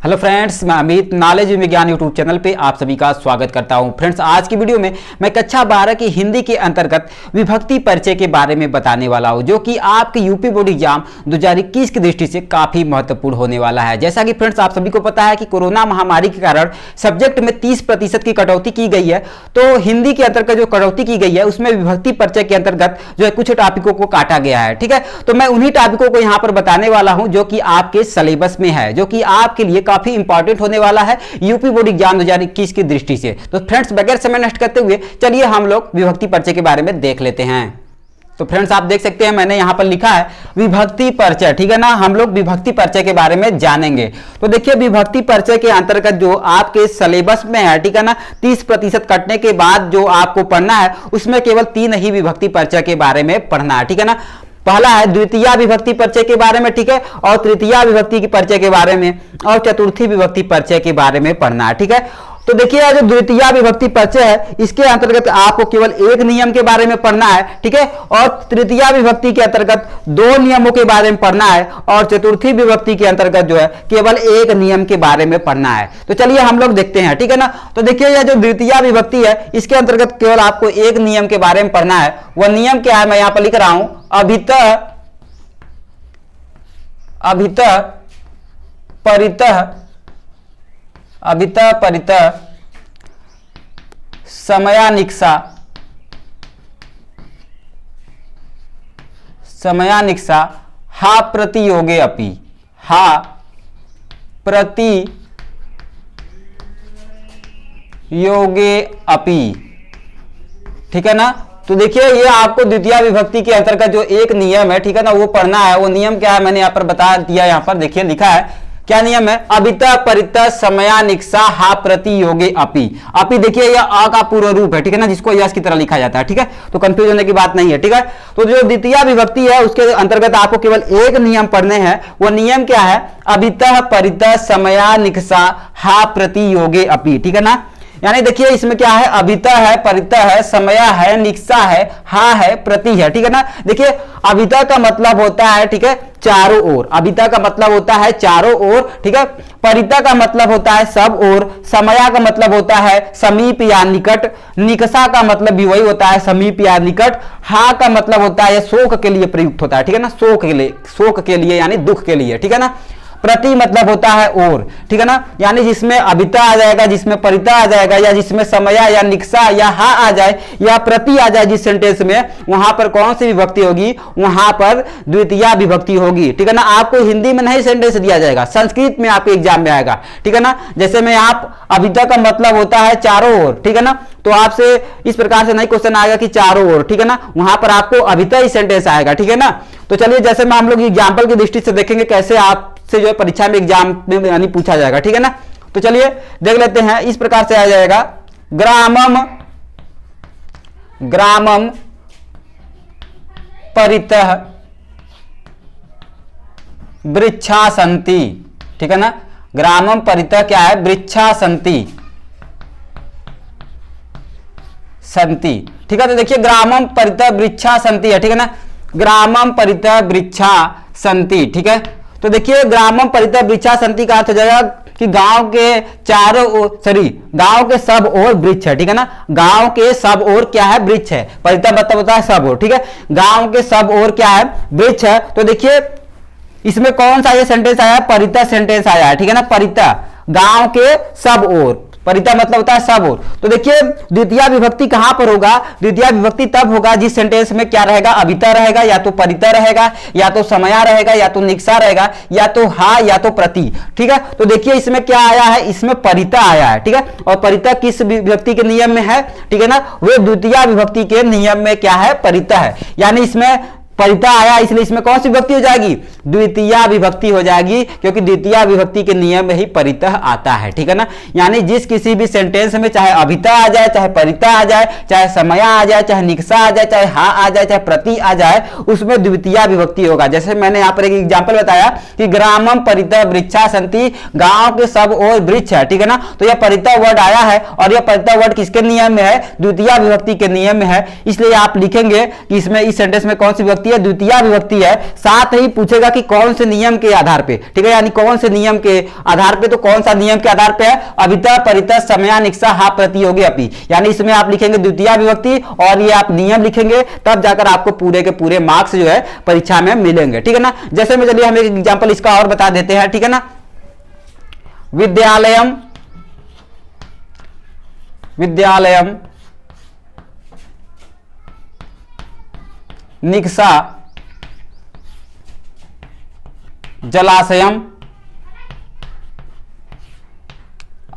Hello friends, मैं Amit knowledge विज्ञान YouTube channel पे आप सभी का स्वागत करता हूं। फ्रेंड्स, आज की वीडियो में मैं कक्षा 12 की हिंदी के अंतर्गत विभक्ति परिचय के बारे में बताने वाला हूं, जो कि आपके यूपी बोर्ड एग्जाम 2021 की दृष्टि से काफी महत्वपूर्ण होने वाला है। जैसा कि फ्रेंड्स आप सभी को पता है कि कोरोना महामारी के कारण सब्जेक्ट में 30% की कटौती की गई है, तो हिंदी के अंतर्गत जो कटौती की गई है उसमें विभक्ति परिचय के अंतर्गत जो है कुछ टॉपिकों को काटा गया है। ठीक है, तो मैं उन्हीं टॉपिकों को यहाँ पर बताने वाला हूँ जो कि आपके सिलेबस में है, जो कि आपके लिए काफी इंपॉर्टेंट होने वाला है यूपी बोर्ड एग्जाम 2021 की दृष्टि से। तो फ्रेंड्स, बगैर समय नष्ट करते हुए चलिए हम लोग विभक्ति परिचय के बारे में देख लेते हैं। तो फ्रेंड्स, आप देख सकते हैं मैंने यहां पर लिखा है विभक्ति परिचय। ठीक है ना, हम लोग विभक्ति परिचय के बारे में जानेंगे। तो देखिए, विभक्ति परिचय के अंतर्गत जो आपके सिलेबस में है, ठीक है ना, 30% कटने के बाद जो आपको पढ़ना है उसमें केवल 3 ही विभक्ति परिचय के बारे में पढ़ना है। ठीक है ना, पहला है द्वितीय विभक्ति परिचय के बारे में, ठीक है, और तृतीय विभक्ति की परिचय के बारे में, और चतुर्थी विभक्ति परिचय के बारे में पढ़ना है। ठीक है, तो देखिए जो द्वितीय विभक्ति परिचय है इसके अंतर्गत आपको केवल एक नियम के बारे में पढ़ना है। ठीक है, और तृतीय विभक्ति के अंतर्गत 2 नियमों के बारे में पढ़ना है, और चतुर्थी विभक्ति के अंतर्गत जो है केवल एक नियम के बारे में पढ़ना है। तो चलिए हम लोग देखते हैं। ठीक है ना, तो देखिए यह जो द्वितीय विभक्ति है इसके अंतर्गत केवल आपको एक नियम के बारे में पढ़ना है। वह नियम क्या है, मैं यहां पर लिख रहा हूं, अभितः परितः समयानिक्षा हा प्रतियोगे अपि। ठीक है ना, तो देखिए ये आपको द्वितीय विभक्ति के अंतर्गत जो एक नियम है, ठीक है ना, वो पढ़ना है। वो नियम क्या है मैंने यहाँ पर बता दिया। यहाँ पर देखिए लिखा है, क्या नियम है, अभितः परितः समयानिक्षा हा प्रतियोगे अपि। अपि देखिए यह अ का पूर्व रूप है, ठीक है ना, जिसको यश की तरह लिखा जाता है। ठीक है, तो कंफ्यूज होने की बात नहीं है। ठीक है, तो जो द्वितीय विभक्ति है उसके अंतर्गत आपको केवल एक नियम पढ़ने हैं। वो नियम क्या है, अभितः परितः समयानिक्षा हा प्रतियोगे अपि। ठीक है ना, यानी देखिए इसमें क्या है, अभितः है, परितः है, समय है, निक्षा है, हा है, प्रति है। ठीक है ना, देखिए अभितः का मतलब होता है, ठीक है, चारों ओर। अभितः का मतलब होता है चारों ओर। ठीक है, परितः का मतलब होता है सब ओर। समय का मतलब होता है समीप या निकट। निकषा का मतलब भी वही होता है, समीप या निकट। हा का मतलब होता है शोक के लिए प्रयुक्त होता है। ठीक है ना, शोक के लिए यानी दुख के लिए। ठीक है ना, प्रति मतलब होता है और। ठीक है ना, यानी जिसमें अभितः आ जाएगा, जिसमें परितः आ जाएगा, या जिसमें समय या निकषा या हा आ जाए या प्रति आ जाए जिस सेंटेंस में, वहां पर कौन सी विभक्ति होगी, वहां पर द्वितीय विभक्ति होगी। ठीक है ना, आपको हिंदी में नहीं सेंटेंस दिया जाएगा, संस्कृत में आपके एग्जाम में आएगा। ठीक है ना, जैसे में आप अभितः का मतलब होता है चारों ओर। ठीक है ना, तो आपसे इस प्रकार से नहीं क्वेश्चन आएगा कि चारों ओर। ठीक है ना, वहां पर आपको अभितः ही सेंटेंस आएगा। ठीक है ना, तो चलिए जैसे में हम लोग एग्जाम्पल की दृष्टि से देखेंगे कैसे आप से जो है परीक्षा में एग्जाम में यानी पूछा जाएगा। ठीक है ना, तो चलिए देख लेते हैं। इस प्रकार से आ जाएगा, ग्रामम परितः वृक्षा सन्ति। ठीक है ना, ग्रामम परितः क्या है, वृक्षा सन्ति। ठीक है, तो देखिए ग्रामम परितः वृक्षा सन्ति है। ठीक है ना, ग्रामम परितः वृक्षा सन्ति। ठीक है, तो देखिए ग्रामम परितः वृक्षा सन्ति का अर्थ हो जाएगा कि गांव के चारों ओर, गांव के सब ओर वृक्ष है। ठीक है ना, गांव के सब ओर क्या है, वृक्ष है। परितः मतलब होता है सब ओर। ठीक है, गांव के सब ओर क्या है, वृक्ष है। तो देखिए इसमें कौन सा ये सेंटेंस आया है, परितः सेंटेंस आया है। ठीक है ना, परितः गांव के सब ओर, परितः मतलब होता है सब ओर। तो देखिए द्वितीय विभक्ति कहां पर होगा, द्वितीय विभक्ति तब होगा जिस सेंटेंस में क्या रहेगा, अभितः रहेगा, या तो परितः रहेगा, या तो समय रहेगा, या तो निकषा रहेगा, या तो हा, या तो प्रति। ठीक है, तो देखिए इसमें क्या आया है, इसमें परितः आया है। ठीक है, और परितः किस विभक्ति के नियम में है, ठीक है ना, वो द्वितीय विभक्ति के नियम में क्या है, परितः है। यानी इसमें परितः आया, इसलिए इसमें कौन सी विभक्ति हो जाएगी, द्वितीय विभक्ति हो जाएगी, क्योंकि द्वितीय विभक्ति के नियम में ही परितः आता है। ठीक है ना, यानी जिस किसी भी सेंटेंस में चाहे अभितः आ जाए, चाहे परितः आ जाए, चाहे समय आ जाए, चाहे निकषा आ जाए, चाहे हा आ जाए, चाहे प्रति आ जाए, उसमें द्वितीय विभक्ति होगा। जैसे मैंने यहाँ पर एक एग्जाम्पल बताया कि ग्रामम परितः वृक्षा सन्ति, गांव के सब ओर वृक्ष है। ठीक है ना, तो यह परितः वर्ड आया है, और यह परितः वर्ड किसके नियम में है, द्वितीय विभक्ति के नियम में है। इसलिए आप लिखेंगे कि इसमें इस सेंटेंस में कौन सी विभक्ति ये द्वितीय विभक्ति है, साथ ही पूछेगा कि कौन से नियम के आधार पे, ठीक है, यानी कौन से नियम के आधार पे, तो कौन सा नियम के आधार पे है, अभितः परितः समयानिक्सा हा प्रतियोगी अपि, यानी इसमें आप लिखेंगे द्वितीय विभक्ति और ये आप नियम लिखेंगे, तब जाकर आपको पूरे के पूरे मार्क्स जो है परीक्षा में मिलेंगे, ठीक है ना। जैसे में चलिए हम एक एग्जांपल इसका और बता देते हैं, ठीक है ना। विद्यालयम, विद्यालयम निक्सा जलाशयम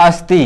अस्ति,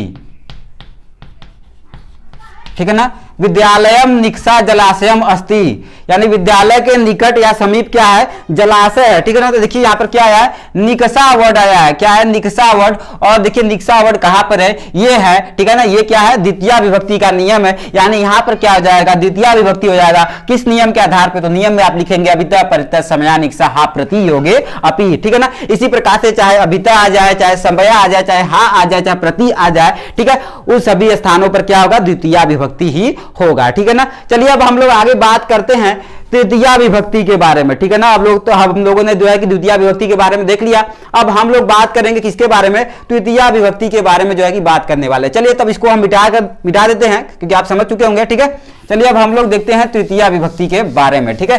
ठीक है ना। विद्यालयम निक्सा जलाशयम अस्ति, यानी विद्यालय के निकट या समीप क्या है, जलाशय है, ठीक है ना। तो देखिए यहां पर क्या आया है, निक्सा वर्ड आया है, क्या है, निक्सा वर्ड। और देखिए निक्सा वर्ड कहां पर है, ये है, ठीक है ना, ये क्या है, द्वितीय विभक्ति का नियम है, यानी यहां पर क्या हो जाएगा, द्वितीय विभक्ति हो जाएगा। किस नियम के आधार पर, तो नियम में आप लिखेंगे अभितः परितः समयानिक्सा हा प्रतियोगे अपि, ठीक है ना। इसी प्रकार से चाहे अभितः आ जाए, चाहे समया आ जाए, चाहे हा आ जाए, चाहे प्रति आ जाए, ठीक है, उन सभी स्थानों पर क्या होगा, द्वितीय विभक्ति ही होगा, ठीक है ना। चलिए अब हम लोग आगे बात करते हैं तृतीय विभक्ति के बारे में, ठीक है ना। अब लोग तो हम लोगों ने जो है कि द्वितीय विभक्ति के बारे में देख लिया, अब हम लोग बात करेंगे किसके बारे में, तृतीय विभक्ति के बारे में जो है कि बात करने वाले। चलिए तब इसको हम मिटा देते हैं क्योंकि आप समझ चुके होंगे, ठीक है। चलिए अब हम लोग देखते हैं तृतीय विभक्ति के बारे में, ठीक है।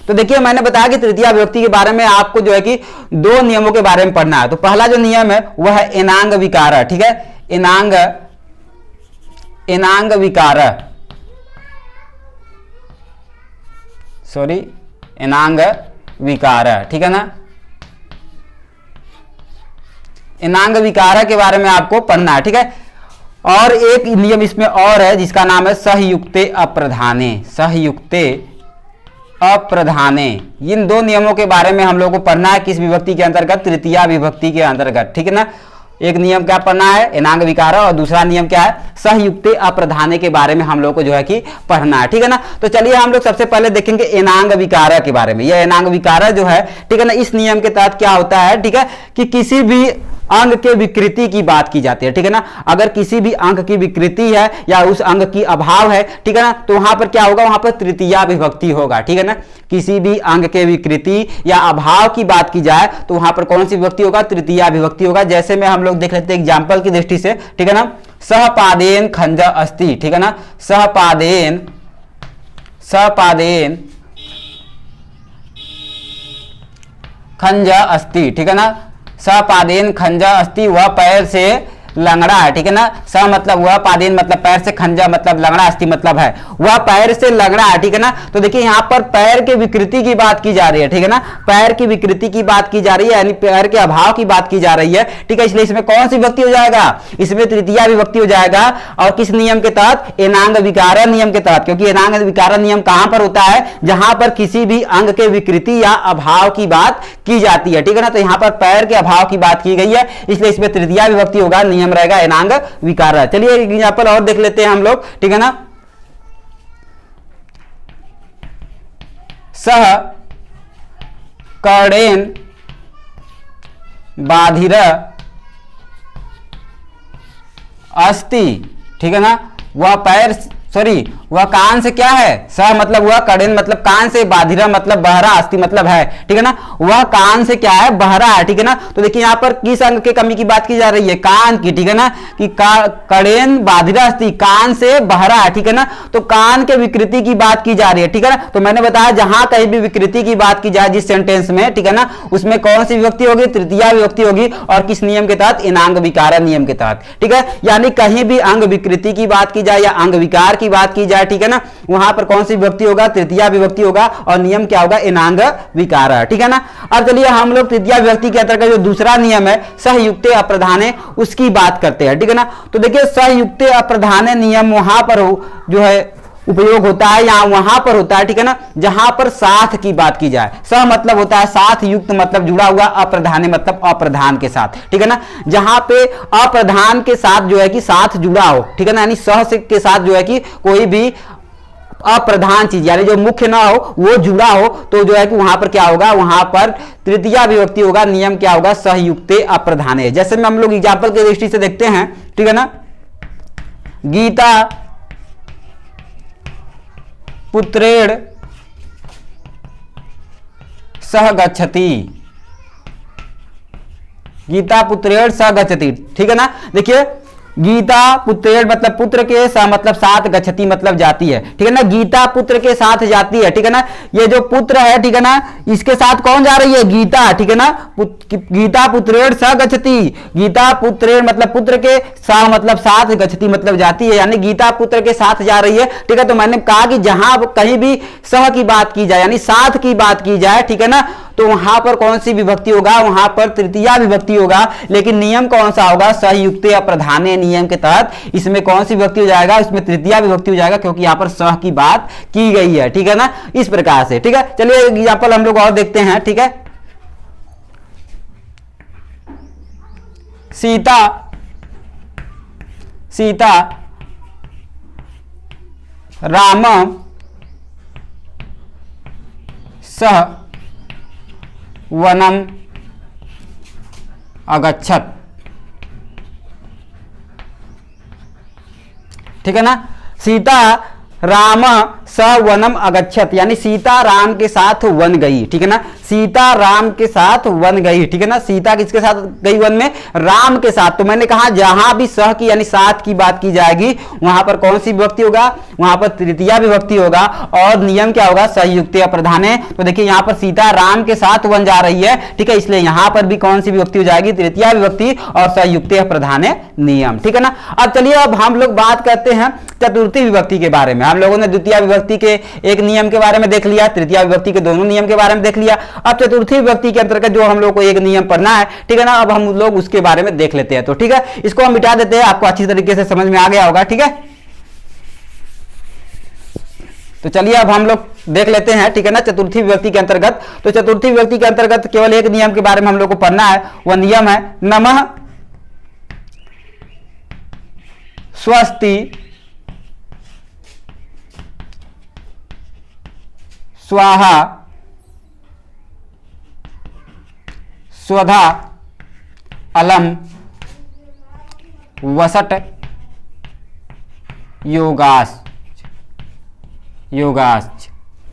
तो देखिए मैंने बताया कि तृतीय विभक्ति के बारे में आपको जो है कि दो नियमों के बारे में पढ़ना है। तो पहला जो नियम है वह है एनांग विकार, ठीक है, एनांग विकार, सॉरी एनांग विकार, ठीक है ना। एनांग विकार के बारे में आपको पढ़ना है, ठीक है। और एक नियम इसमें और है जिसका नाम है सहयुक्ते अप्रधाने, सहयुक्ते अप्रधाने। इन दो नियमों के बारे में हम लोगों को पढ़ना है, किस विभक्ति के अंतर्गत, तृतीय विभक्ति के अंतर्गत, ठीक है ना। एक नियम क्या पढ़ना है, एनांग विकार, और दूसरा नियम क्या है, सहयुक्ते अप्रधाने के बारे में हम लोग को जो है कि पढ़ना है, ठीक है ना। तो चलिए हम लोग सबसे पहले देखेंगे एनांग विकार के बारे में। यह एनांग विकार जो है, ठीक है ना, इस नियम के तहत क्या होता है, ठीक है, कि किसी भी अंग के विकृति की बात की जाती है, ठीक है ना। अगर किसी भी अंग की विकृति है या उस अंग की अभाव है, ठीक है ना, तो वहां पर क्या होगा, वहां पर तृतीय विभक्ति होगा, ठीक है ना। किसी भी अंग के विकृति या अभाव की बात की जाए तो वहां पर कौन सी विभक्ति होगा, तृतीय विभक्ति होगा। जैसे में हम लोग देख लेते हैं एग्जाम्पल की दृष्टि से, ठीक है ना। सहपादेन खंज अस्ति, ठीक है ना, सहपादेन, सहपादेन खंज अस्ति, ठीक है ना। सहपादेन खंजा अस्ति, वह पैर से लंगड़ा है, ठीक है ना। स मतलब वह, पादेन मतलब पैर से, खंजा मतलब लंगड़ा, अस्ति मतलब है वह पैर से लंगड़ा है, ठीक है ना। तो देखिए यहाँ पर पैर के विकृति की बात की जा रही है, ठीक है ना, पैर की विकृति की बात की जा रही है, यानी पैर के अभाव की बात की जा रही है, ठीक है। इसलिए इसमें कौन सी विभक्ति हो जाएगा, इसमें तृतीय विभक्ति हो जाएगा। और किस नियम के तहत, एनांग विकार नियम के तहत, क्योंकि एनांग विकार नियम कहां पर होता है, जहां पर किसी भी अंग के विकृति या अभाव की बात की जाती है, ठीक है ना। तो यहाँ पर पैर के अभाव की बात की गई है, इसलिए इसमें तृतीय विभक्ति होगा, नियम रहेगा एनांग विकार। चलिए एक एग्जांपल और देख लेते हैं हम लोग, ठीक है ना। सह कर्णेन बाधिर अस्ति, ठीक है ना। वह पैर, सॉरी वह कान से क्या है, स मतलब वह, कड़ेन मतलब कान से, बाधिरा मतलब बहरा, अस्ति मतलब है, ठीक है ना। वह कान से क्या है, बहरा है, ठीक है ना। तो देखिए यहाँ पर किस अंग के कमी की बात की जा रही है, कान की, ठीक है ना, कि कड़ेन बाधिरा अस्ति, कान से बहरा है, ठीक है ना। तो कान के विकृति की बात की जा रही है, ठीक है ना। तो मैंने बताया जहां कहीं भी विकृति की बात की जाए जिस सेंटेंस में, ठीक है ना, उसमें कौन सी विभक्ति होगी, तृतीय विभक्ति होगी। और किस नियम के तहत, एनांग विकार नियम के तहत, ठीक है। यानी कहीं भी अंग विकृति की बात की जाए या अंग विकार की बात की जाए, ठीक है ना, वहां पर कौन सी विभक्ति होगा, तृतीय विभक्ति होगा, और नियम क्या होगा, एनांग विकार, ठीक है ना। अब चलिए हम लोग तृतीय विभक्ति के अंतर्गत जो दूसरा नियम है सहयुक्ते अप्रधाने, उसकी बात करते हैं, ठीक है ना। तो देखिए सहयुक्ते अप्रधाने नियम वहां पर जो है उपयोग होता है, या वहां पर होता है, ठीक है ना, जहां पर साथ की बात की जाए। सह मतलब होता है साथ, युक्त मतलब जुड़ा हुआ, अप्रधाने मतलब अप्रधान के साथ, ठीक है ना। जहां पे अप्रधान के साथ जो है कि साथ जुड़ा हो, ठीक है ना, यानी सह के साथ जो है कि कोई भी अप्रधान चीज यानी जो मुख्य ना हो वो जुड़ा हो, तो जो है कि वहां पर क्या होगा, वहां पर तृतीय विभक्ति होगा, नियम क्या होगा, सहयुक्ते अप्रधाने। जैसे में हम लोग एग्जाम्पल की दृष्टि से देखते हैं, ठीक है ना। गीता पुत्रेण सह गच्छति, गीता पुत्रेण सह गच्छति, ठीक है ना। देखिए गीता पुत्रेण मतलब पुत्र के साथ मतलब साथ, गच्छति मतलब जाती है, ठीक है ना। गीता पुत्र के साथ जाती है, ठीक है ना। ये जो पुत्र है, ठीक है ना, इसके साथ कौन जा रही है, गीता, ठीक है ना। गीता पुत्रेण सह गच्छति, गीता पुत्रेण मतलब पुत्र के साथ मतलब साथ, गच्छति मतलब जाती है, यानी गीता पुत्र के साथ जा रही है, ठीक है। तो मैंने कहा कि जहां कहीं भी सह की बात की जाए यानी साथ की बात की जाए, ठीक है ना, तो वहां पर कौन सी विभक्ति होगा, वहां पर तृतीया विभक्ति होगा। लेकिन नियम कौन सा होगा, सहयुक्ते अप्रधाने नियम के तहत इसमें कौन सी विभक्ति हो जाएगा, इसमें तृतीया विभक्ति हो जाएगा, क्योंकि यहां पर सह की बात की गई है, ठीक है ना। इस प्रकार से, ठीक है। चलिए एग्जाम्पल हम लोग और देखते हैं, ठीक है। सीता राम सह वनम अगच्छत, ठीक है ना। सीता राम सह वनम अगच्छत यानी सीता राम के साथ वन गई, ठीक है ना। सीता राम के साथ वन गई, ठीक है ना। सीता किसके साथ गई वन में, राम के साथ। तो मैंने कहा जहां भी सह की यानी साथ की बात की जाएगी वहां पर कौन सी विभक्ति होगा, वहां पर तृतीया विभक्ति होगा। और नियम क्या होगा, सहयुक्ते अप्रधाने। तो देखिए यहां पर सीता राम के साथ वन जा रही है, ठीक है, इसलिए यहां पर भी कौन सी विभक्ति हो जाएगी, तृतीया विभक्ति और सहयुक्ते अप्रधाने नियम, ठीक है ना। अब चलिए अब हम लोग बात करते हैं चतुर्थी विभक्ति के बारे में। हम लोगों ने द्वितीय विभक्ति के एक नियम के बारे में देख लिया, तृतीय विभक्ति के दोनों नियम के बारे में देख लिया। अब चतुर्थी विभक्ति के अंतर्गत जो हम लोग को एक नियम पढ़ना है, ठीक है ना, अब हम लोग उसके बारे में देख लेते हैं। तो ठीक है, इसको हम मिटा देते हैं, आपको अच्छी तरीके से समझ में आ गया होगा, ठीक है। तो चलिए अब हम लोग देख लेते हैं, ठीक है ना, चतुर्थी विभक्ति के अंतर्गत। तो चतुर्थी विभक्ति के अंतर्गत केवल एक नियम के बारे में हम लोग को पढ़ना है, वह नियम है नमः स्वस्ति स्वाहा स्वधा अलम वसट योगाश्च,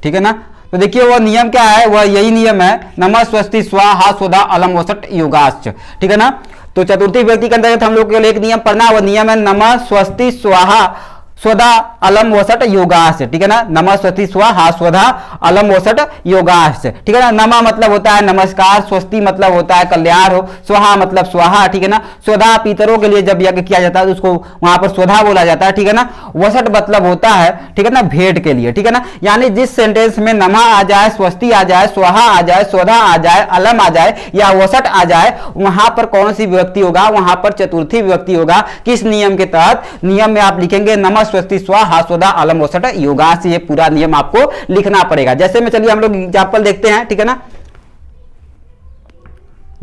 ठीक है ना। तो देखिए वह नियम क्या है, वह यही नियम है, नमः स्वस्ति स्वाहा स्वधा अलम वसट योगाश्च, ठीक है ना। तो चतुर्थी विभक्ति के अंतर्गत हम लोग केवल एक नियम पढ़ना, वह नियम है नमः स्वस्ति स्वाहा स्वधा अलम वसट योगाश्च, ठीक है ना। नमः स्वस्ति स्वाहा स्वधा अलम वसट योगाश्च, ठीक है ना। नमा मतलब होता है नमस्कार, स्वस्ति मतलब होता है कल्याण हो, स्वाहा मतलब स्वाहा, ठीक है ना। स्वधा पितरों के लिए जब यज्ञ किया जाता है तो उसको वहां पर स्वधा बोला जाता है, ठीक है ना। वसट मतलब होता है, ठीक है ना, भेंट के लिए, ठीक है ना। यानी जिस सेंटेंस में नमा आ जाए, स्वस्ति आ जाए, स्वाहा आ जाए, स्वधा आ जाए, अलम आ जाए या वसट आ जाए, वहां पर कौन सी विभक्ति होगा, वहां पर चतुर्थी विभक्ति होगा। किस नियम के तहत, नियम में आप लिखेंगे नमः स्वस्ति स्वाहा स्वधा अलम वसट योगाश्च, ये पूरा नियम आपको लिखना पड़ेगा। जैसे में चलिए हम लोग एग्जाम्पल देखते हैं, ठीक है ना।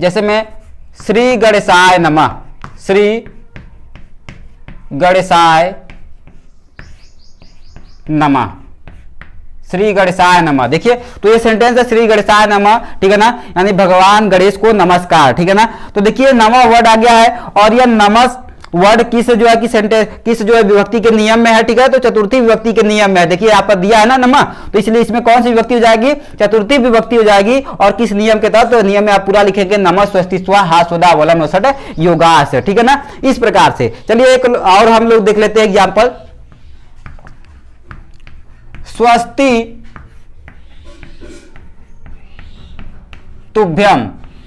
जैसे में श्री गणेशाय नमः, श्री गणेशाय नमः, श्री गणेशाय नमः। देखिए तो ये सेंटेंस है श्री गणेशाय नमः, ठीक है ना, यानी भगवान गणेश को नमस्कार, ठीक है ना। तो देखिए नमः वर्ड आ गया है और यह नमः वर्ड किस जो है कि सेंटेंस किस जो है विभक्ति के नियम में है, ठीक है। तो चतुर्थी विभक्ति के नियम में है, देखिए यहाँ पर दिया है ना नमः, तो इसलिए इसमें कौन सी विभक्ति हो जाएगी, चतुर्थी विभक्ति हो जाएगी। और किस नियम के तहत, तो नियम में आप पूरा लिखेंगे नमः स्वस्ति स्वाहा स्वधा अलम वसट योगाश्च, ठीक है ना। इस प्रकार से चलिए एक और हम लोग देख लेते हैं एग्जाम्पल, स्वस्ति तुभ्यम,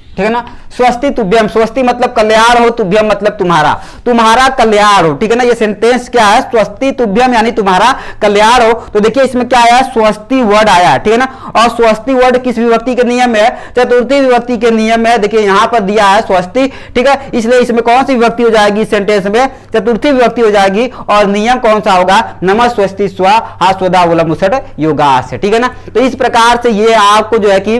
ठीक है ना। स्वस्ति तुभ्यम, स्वस्ति मतलब कल्याण हो, तुभ्यम मतलब तुम्हारा, तुम्हारा कल्याण हो, ठीक है ना। ये सेंटेंस क्या है, स्वस्ति तुभ्यम यानी तुम्हारा कल्याण हो। तो देखिए इसमें क्या आया, स्वस्ति वर्ड आया, ठीक है ना। और स्वस्ति वर्ड किस विभक्ति के नियम में है, चतुर्थी विभक्ति के नियम में। देखिए यहां पर दिया है स्वस्ति, ठीक है, इसलिए इसमें कौन सी विभक्ति हो जाएगी, सेंटेंस में चतुर्थी विभक्ति हो जाएगी। और नियम कौन सा होगा, नमः स्वस्ति स्वाहा स्वधा अलम वसट योगाश्च, ठीक है ना। तो इस प्रकार से ये आपको जो है कि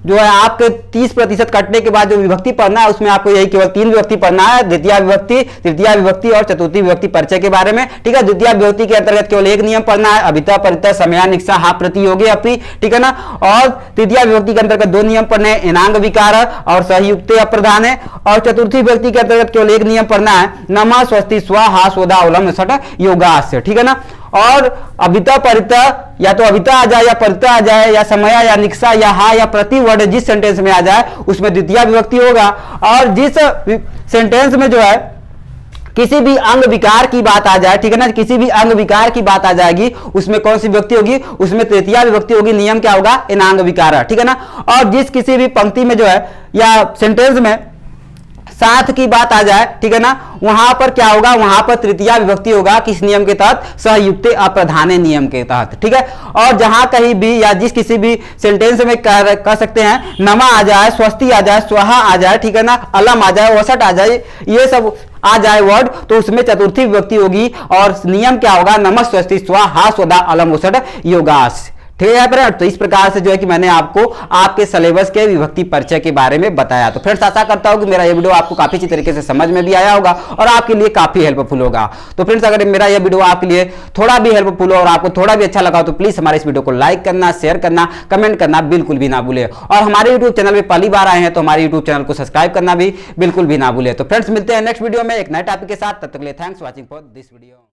जो है आपके 30% कटने के बाद जो विभक्ति पढ़ना है उसमें आपको यही केवल 3 विभक्ति पढ़ना है, द्वितीय विभक्ति, तृतीय विभक्ति और चतुर्थी विभक्ति परिचय के बारे में, ठीक है। द्वितीय विभक्ति के अंतर्गत केवल एक नियम पढ़ना है, अभिता परितः समयानिक्षा हा प्रतियोगी अपि, ठीक है ना। और तृतीय विभक्ति के अंतर्गत 2 नियम पढ़ने हैं, एनांग विकार और सहयुक्ते अप्रधान है। और चतुर्थी विभक्ति के अंतर्गत केवल एक नियम पढ़ना है, नमः स्वस्ति स्वाहा स्वधा अलम वसट योगाश्च, ठीक है ना। और अभिता परिता, या तो अभिता आ जाए या परिता आ जाए या समया या निक्सा या हा या प्रति वर्ड जिस सेंटेंस में आ जाए उसमें द्वितीय विभक्ति होगा। और जिस सेंटेंस में जो है किसी भी अंग विकार की बात आ जाए, ठीक है ना, किसी भी अंग विकार की बात आ जाएगी उसमें कौन सी विभक्ति होगी, उसमें तृतीया विभक्ति होगी। नियम क्या होगा, एनांग विकार, ठीक है ना। और जिस किसी भी पंक्ति में जो है या सेंटेंस में साथ की बात आ जाए, ठीक है ना, वहां पर क्या होगा, वहां पर तृतीया विभक्ति होगा। किस नियम के तहत, सहयुक्त अप्रधाने नियम के तहत, ठीक है। और जहां कहीं भी या जिस किसी भी सेंटेंस में कह सकते हैं नमा आ जाए, स्वस्ति आ जाए, स्वाहा आ जाए, ठीक है ना, अलम आ जाए, वसट आ जाए, ये सब आ जाए वर्ड, तो उसमें चतुर्थी विभक्ति होगी। और नियम क्या होगा, नमः स्वस्ति स्वाहा स्वदा अलम वसट योगास, ठीक है फ्रेंड। तो इस प्रकार से जो है कि मैंने आपको आपके सिलेबस के विभक्ति परिचय के बारे में बताया। तो फ्रेंड्स आशा करता हूं कि मेरा ये वीडियो आपको काफी अच्छी तरीके से समझ में भी आया होगा और आपके लिए काफी हेल्पफुल होगा। तो फ्रेंड्स अगर मेरा ये वीडियो आपके लिए थोड़ा भी हेल्पफुल हो और आपको थोड़ा भी अच्छा लगा हो तो प्लीज हमारे इस वीडियो को लाइक करना, शेयर करना, कमेंट करना बिल्कुल भी ना भूले। और हमारे यूट्यूब चैनल में पहली बार आए हैं तो हमारे यूट्यूब चैनल को सब्सक्राइब करना भी बिल्कुल भी ना भूले। तो फ्रेंड्स मिलते हैं नेक्स्ट वीडियो में एक नए टॉपिक के साथ, तब तक के लिए thanks watching for this video.